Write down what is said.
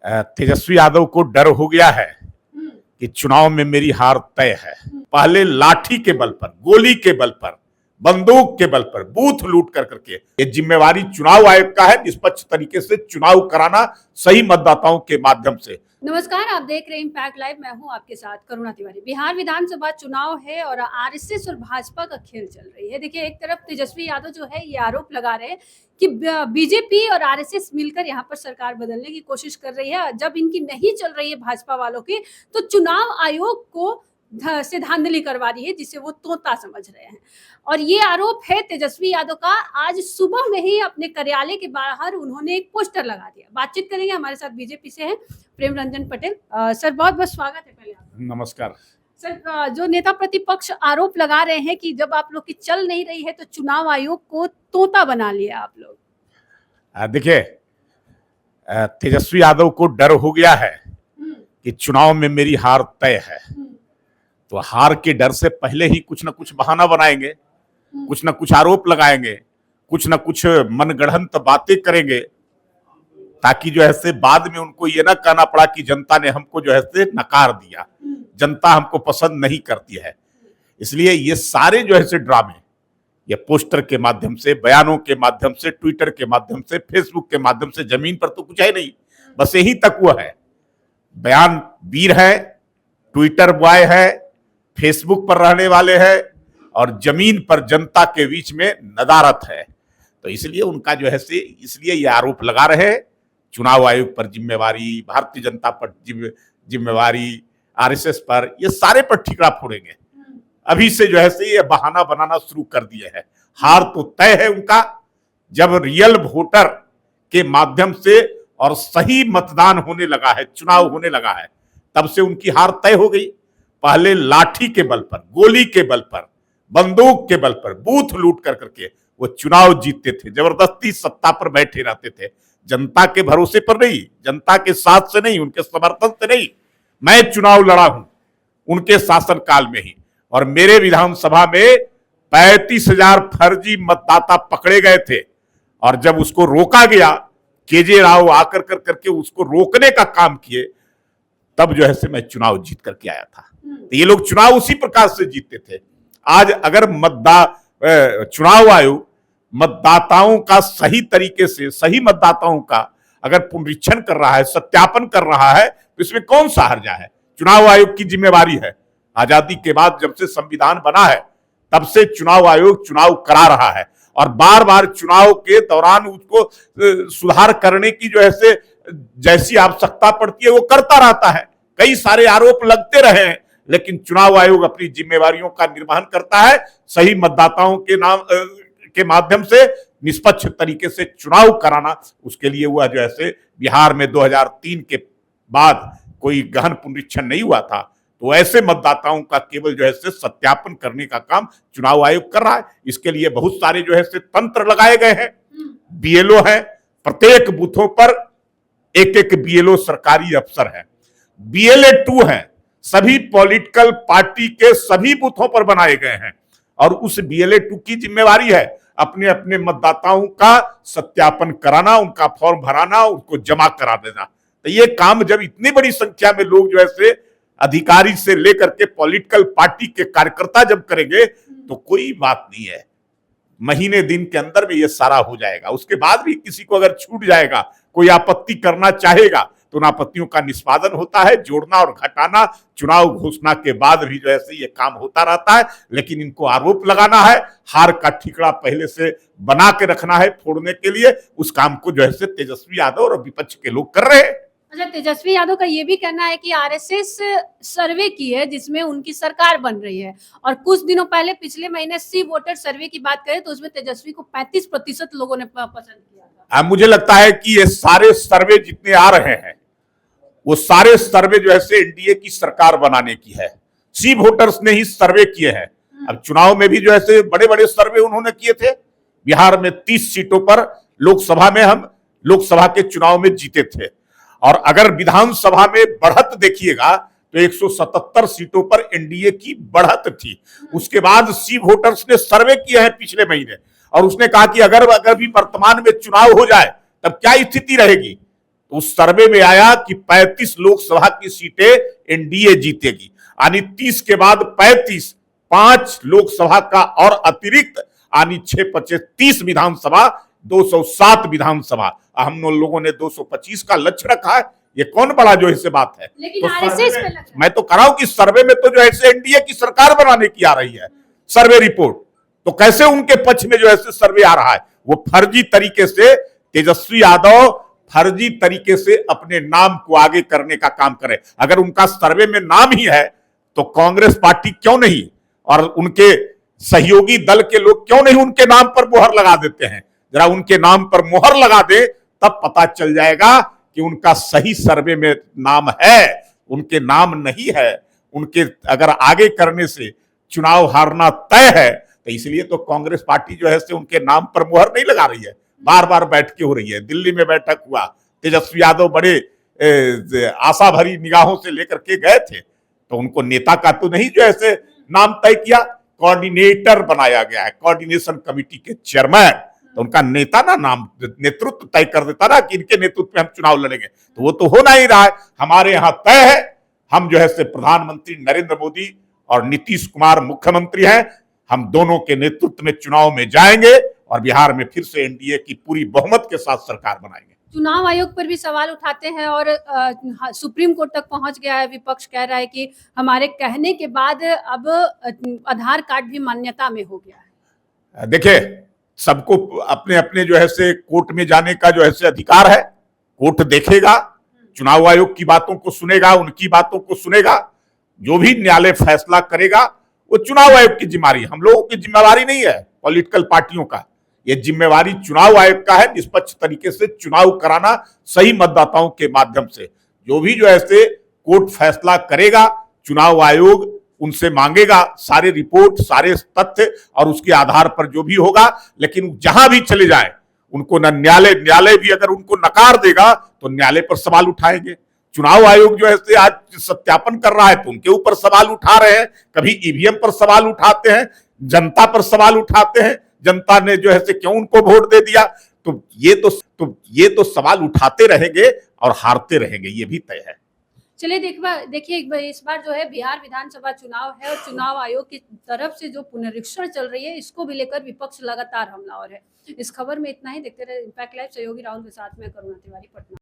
तेजस्वी यादव को डर हो गया है कि चुनाव में मेरी हार तय है। पहले लाठी के बल पर, गोली के बल पर, बंदूक के बल पर बूथ लूट कर करके ये जिम्मेवारी चुनाव आयोग का है निष्पक्ष तरीके से चुनाव कराना सही मतदाताओं के माध्यम से। नमस्कार, आप देख रहे हैं इम्पैक्ट लाइव। मैं हूं आपके साथ करुणा तिवारी। बिहार विधानसभा चुनाव है और आरएसएस और भाजपा का खेल चल रही है। देखिए, एक तरफ तेजस्वी यादव जो है ये आरोप लगा रहे हैं कि बीजेपी और आरएसएस मिलकर यहाँ पर सरकार बदलने की कोशिश कर रही है। जब इनकी नहीं चल रही है भाजपा वालों की, तो चुनाव आयोग को से धांधली करवा रही है, जिसे वो तोता समझ रहे हैं। और ये आरोप है तेजस्वी यादव का। आज सुबह में ही अपने कार्यालय के बाहर उन्होंने एक पोस्टर लगा दिया। बातचीत करेंगे, हमारे साथ बीजेपी से हैं प्रेम रंजन पटेल। सर, बहुत बहुत स्वागत है पहले आपका। नमस्कार सर, जो नेता प्रतिपक्ष आरोप लगा रहे हैं कि जब आप लोग की चल नहीं रही है तो चुनाव आयोग को तोता बना लिया आप लोग। देखिए, तेजस्वी यादव को डर हो गया है कि चुनाव में मेरी हार तय है, तो हार के डर से पहले ही कुछ ना कुछ बहाना बनाएंगे, कुछ ना कुछ आरोप लगाएंगे, कुछ ना कुछ मनगढ़ंत बातें करेंगे, ताकि जो है से बाद में उनको ये ना कहना पड़ा कि जनता ने हमको जो है से नकार दिया, जनता हमको पसंद नहीं करती है। इसलिए ये सारे जो है से ड्रामे, ये पोस्टर के माध्यम से, बयानों के माध्यम से, ट्विटर के माध्यम से, फेसबुक के माध्यम से, जमीन पर तो कुछ है नहीं, बस यही तक हुआ है। बयान वीर है, ट्विटर बॉय है, फेसबुक पर रहने वाले हैं और जमीन पर जनता के बीच में नदारत है। तो इसलिए उनका जो है से इसलिए ये आरोप लगा रहे हैं चुनाव आयोग पर जिम्मेवारी, भारतीय जनता पर जिम्मेवारी, आरएसएस पर, ये सारे पर ठिकरा फोड़ेंगे। अभी से जो है से ये बहाना बनाना शुरू कर दिए हैं। हार तो तय है उनका। जब रियल वोटर के माध्यम से और सही मतदान होने लगा है, चुनाव होने लगा है, तब से उनकी हार तय हो गई। पहले लाठी के बल पर, गोली के बल पर, बंदूक के बल पर बूथ लूट कर करके वो चुनाव जीतते थे, जबरदस्ती सत्ता पर बैठे रहते थे, जनता के भरोसे पर नहीं, जनता के साथ से नहीं, उनके समर्थन से नहीं। मैं चुनाव लड़ा हूं उनके शासनकाल में ही, और मेरे विधानसभा में 35,000 फर्जी मतदाता पकड़े गए थे, और जब उसको रोका गया, केजे राव आकर कर करके उसको रोकने का काम किए, तब जो है से मैं चुनाव जीत करके आया था। तो ये लोग चुनाव उसी प्रकार से जीतते थे। आज अगर चुनाव आयोग मतदाताओं का सही तरीके से, सही मतदाताओं का अगर पुनरीक्षण कर रहा है, सत्यापन कर रहा है, तो इसमें कौन सा हर्जा है? चुनाव आयोग की जिम्मेवारी है। आजादी के बाद जब से संविधान बना है, तब से चुनाव आयोग चुनाव करा रहा है, और बार बार चुनाव के दौरान उसको सुधार करने की जो है से जैसी आवश्यकता पड़ती है वो करता रहता है। कई सारे आरोप लगते रहे हैं, लेकिन चुनाव आयोग अपनी जिम्मेवारियों का निर्वहन करता है। सही मतदाताओं के माध्यम से निष्पक्ष तरीके से चुनाव कराना, उसके लिए हुआ जो है बिहार में 2003 के बाद कोई गहन पुनरीक्षण नहीं हुआ था, तो ऐसे मतदाताओं का केवल जो है सत्यापन करने का काम चुनाव आयोग कर रहा है। इसके लिए बहुत सारे जो है तंत्र लगाए गए हैं। बीएलओ है, प्रत्येक बूथों पर एक एक बीएलओ सरकारी अफसर है। बीएलए 2 है, सभी पॉलिटिकल पार्टी के सभी बूथों पर बनाए गए हैं, और उस बीएलए 2 की जिम्मेवारी है अपने अपने मतदाताओं का सत्यापन कराना, उनका फॉर्म भराना, उनको जमा करा देना। तो ये काम जब इतनी बड़ी संख्या में लोग जो है अधिकारी से लेकर के पॉलिटिकल पार्टी के कार्यकर्ता जब करेंगे, तो कोई बात नहीं है, महीने दिन के अंदर में ये सारा हो जाएगा। उसके बाद भी किसी को अगर छूट जाएगा, कोई आपत्ति करना चाहेगा, तो उन आपत्तियों का निष्पादन होता है, जोड़ना और घटाना चुनाव घोषणा के बाद भी जो है ये काम होता रहता है। लेकिन इनको आरोप लगाना है, हार का ठिकरा पहले से बना के रखना है फोड़ने के लिए, उस काम को जो है तेजस्वी यादव और विपक्ष के लोग कर रहे हैं। अच्छा, तेजस्वी यादव का ये भी कहना है कि आरएसएस सर्वे की है जिसमें उनकी सरकार बन रही है, और कुछ दिनों पहले पिछले महीने सी वोटर सर्वे की बात करें तो उसमें तेजस्वी को 35% लोगों ने पसंद किया था। मुझे लगता है कि ये सारे सर्वे जितने आ रहे हैं, वो सारे सर्वे जो है एनडीए की सरकार बनाने की है। सी वोटर्स ने ही सर्वे किए हैं। अब चुनाव में भी जो है बड़े बड़े सर्वे उन्होंने किए थे। बिहार में 30 सीटों पर लोकसभा में हम लोकसभा के चुनाव में जीते थे, और अगर विधानसभा में बढ़त देखिएगा तो 177 सीटों पर एनडीए की बढ़त थी। उसके बाद सी वोटर्स ने सर्वे किए हैं पिछले महीने, और उसने कहा कि अगर भी वर्तमान में चुनाव हो जाए तब क्या स्थिति रहेगी। तो उस सर्वे में आया कि 35 लोकसभा की सीटें एनडीए जीतेगी, यानी 30 के बाद 35, 5 लोकसभा का और अतिरिक्त, यानी 6 30 विधानसभा, 207 विधानसभा। हम लोगों ने 225 का लक्ष्य रखा है। ये कौन बड़ा जो इससे बात है। लेकिन तो आरएसएस पे लग रहा है। मैं तो कह रहा हूं कि सर्वे में तो जो है एनडीए की सरकार बनाने की आ रही है सर्वे रिपोर्ट, तो कैसे उनके पक्ष में जो है सर्वे आ रहा है। वो फर्जी तरीके से तेजस्वी यादव फर्जी तरीके से अपने नाम को आगे करने का काम करे। अगर उनका सर्वे में नाम ही है तो कांग्रेस पार्टी क्यों नहीं और उनके सहयोगी दल के लोग क्यों नहीं उनके नाम पर मुहर लगा देते हैं। जरा उनके नाम पर मुहर लगा दे, तब पता चल जाएगा कि उनका सही सर्वे में नाम है, उनके नाम नहीं है। उनके अगर आगे करने से चुनाव हारना तय है, तो इसलिए तो कांग्रेस पार्टी जो है से उनके नाम पर मुहर नहीं लगा रही है। बार बार बैठकें हो रही है, दिल्ली में बैठक हुआ, तेजस्वी यादव बड़े आशा भरी निगाहों से लेकर के गए थे, तो उनको नेता का तो नहीं जो ऐसे नाम तय किया, कोऑर्डिनेटर बनाया गया है, कोऑर्डिनेशन कमेटी के चेयरमैन, तो उनका नेता ना नाम नेतृत्व तय कर देता ना कि इनके नेतृत्व में हम चुनाव लड़ेंगे, तो वो तो हो नहीं रहा है। हमारे यहाँ तय है, हम जो है से प्रधानमंत्री नरेंद्र मोदी और नीतीश कुमार मुख्यमंत्री हैं, हम दोनों के नेतृत्व में चुनाव में जाएंगे और बिहार में फिर से एनडीए की पूरी बहुमत के साथ सरकार बनाएंगे। चुनाव आयोग पर भी सवाल उठाते हैं और सुप्रीम कोर्ट तक पहुंच गया है। विपक्ष कह रहा है कि हमारे कहने के बाद अब आधार कार्ड भी मान्यता में हो गया है। देखिए, सबको अपने अपने जो है से कोर्ट में जाने का जो है से अधिकार है। कोर्ट देखेगा, चुनाव आयोग की बातों को सुनेगा, उनकी बातों को सुनेगा, जो भी न्यायालय फैसला करेगा वो चुनाव आयोग की जिम्मेदारी, हम लोगों की जिम्मेवारी नहीं है, पॉलिटिकल पार्टियों का। ये जिम्मेवारी चुनाव आयोग का है, निष्पक्ष तरीके से चुनाव कराना सही मतदाताओं के माध्यम से। जो भी जो ऐसे कोर्ट फैसला करेगा, चुनाव आयोग उनसे मांगेगा सारे रिपोर्ट, सारे तथ्य, और उसके आधार पर जो भी होगा। लेकिन जहां भी चले जाए उनको न न्यायालय भी अगर उनको नकार देगा तो न्यायालय पर सवाल उठाएंगे। चुनाव आयोग जो है आज सत्यापन कर रहा है तो उनके ऊपर सवाल उठा रहे हैं, कभी ईवीएम पर सवाल उठाते हैं, जनता पर सवाल उठाते हैं, जनता ने जो है क्यों उनको वोट दे दिया। तो ये तो सवाल उठाते रहेंगे और हारते रहेंगे, ये भी तय है। चलिए देखिए, इस बार जो है बिहार विधानसभा चुनाव है और चुनाव आयोग की तरफ से जो पुनरीक्षण चल रही है, इसको भी लेकर विपक्ष लगातार हमलावर है। इस खबर में इतना ही। देखते रहे इम्पैक्ट लाइव। सहयोगी राहुल के साथ में करुणा तिवारी, पटना।